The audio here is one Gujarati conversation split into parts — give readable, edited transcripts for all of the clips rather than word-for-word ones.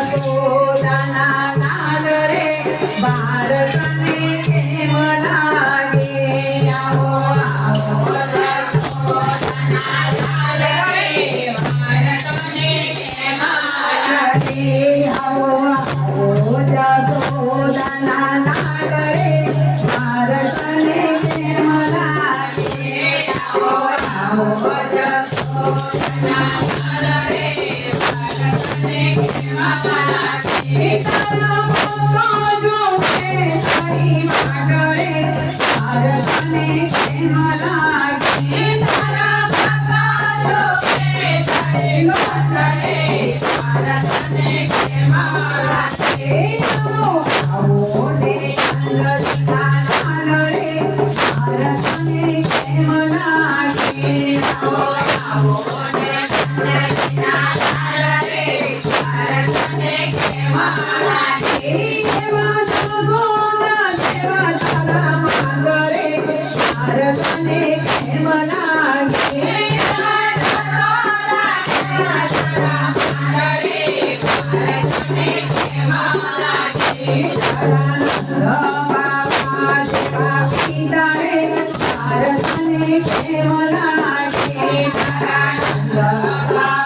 જશોદાના લાલ રે ભારતને કેમ લાગે આવો આવો જશોદાના લાલ રે ભારતને કેમ લાગે આવો આવો જશોદાના લાલ રે ભારતને કેમ લાગે આવો આવો જશોદાના લાલ રે તારા પપ્પા જોવે તારી વાટરે ભારતને કેમ લાગે તારા પપ્પા જોવે તારી વાટરે ભારતને કેમ લાગે આવો રે અંગદના લાલ રે ભારતને કેમ લાગે આવો રે અંગદના લાલ રે ભારતને કેમ લાગે દેવા સગોના દેવા તારા માંગરે ભારતને કેમ લાગે દેવા સગોના દેવા તારા માંગરે ભારતને કેમ લાગે તારા બાપા દેવા પિતા રે ભારતને કેમ લાગે તારા બાપા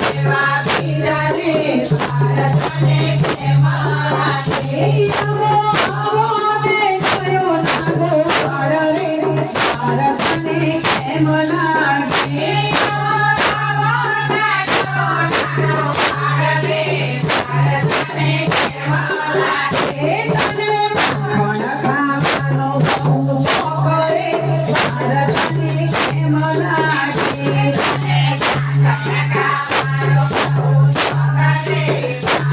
દેવા પિતા રે ભારતને કેમ લાગે આવો આવો દેશયો નાગો વાર રે ભારતને કેમ લાગે આવો આવો દેશયો નાગો વાર રે ભારતને કેમ લાગે તને પણ ખાવાનો બહુ શોખ રે ભારતને કેમ લાગે તને ખાવાનો બહુ શોખ રે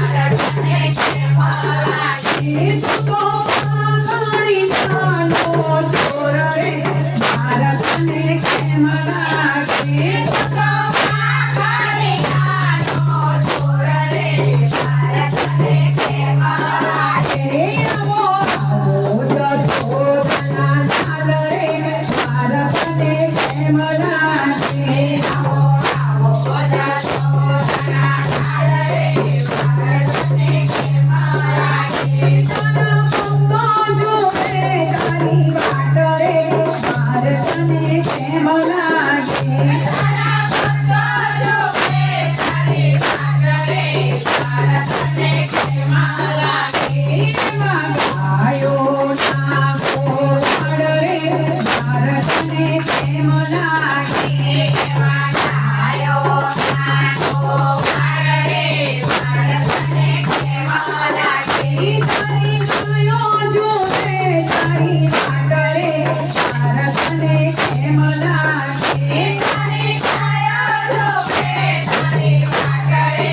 ભારતને કેમ લાગે તો મારી સાનો ચોર રે ભારતને કેમ લાગે તો મારી સાનો ચોર રે ભારતને કેમ લાગે આવો આવો જશોદાના લાલ રે ભારતને કેમ લાગે આવો આવો જશોદાના લાલ રે ભારતને કેમ લાગે તારા પપ્પા જોવે તારી વાટ રે ભારતને કેમ લાગે તારા પપ્પા જોવે તારી વાટ રે ભારતને કેમ લાગે એમાં ગાયોના ગોવાળ રે ભારતને કેમ લાગે એમાં ગાયોના ગોવાળ રે ભારતને કેમ લાગે તારી ગાયો જોવે તારી વાટ રે ભારતને કેમ લાગે તારી ગાયો જોવે તારી વાટ રે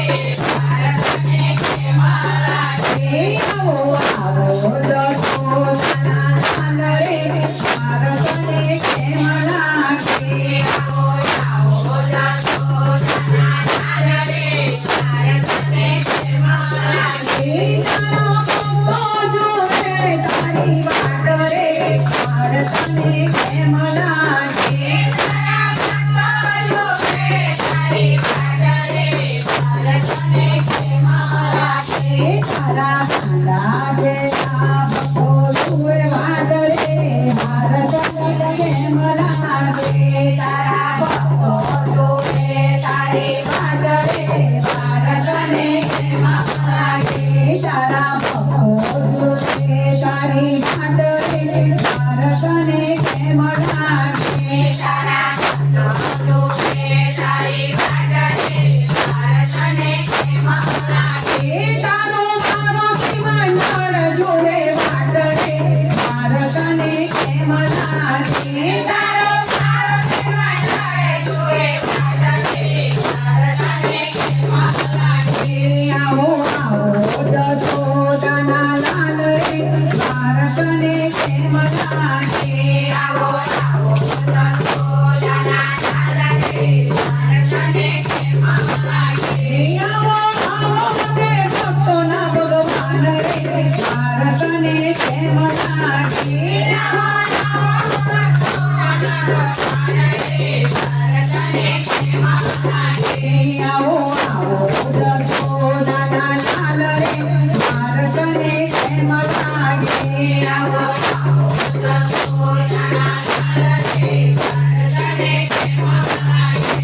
ભારતને કેમ લાગે આવો આવો જશોદાના લાલ રે ભારતને કેમ લાગે આવો આવો જશોદાના લાલ રે ભારતને કેમ લાગે તારા પપ્પા જોવે તારી વાટ રે ભારતને કેમ લાગે તારા પપ્પા જોવે તારી વાટ રે ભારતને કેમ લાગે તારા સાલા જેવા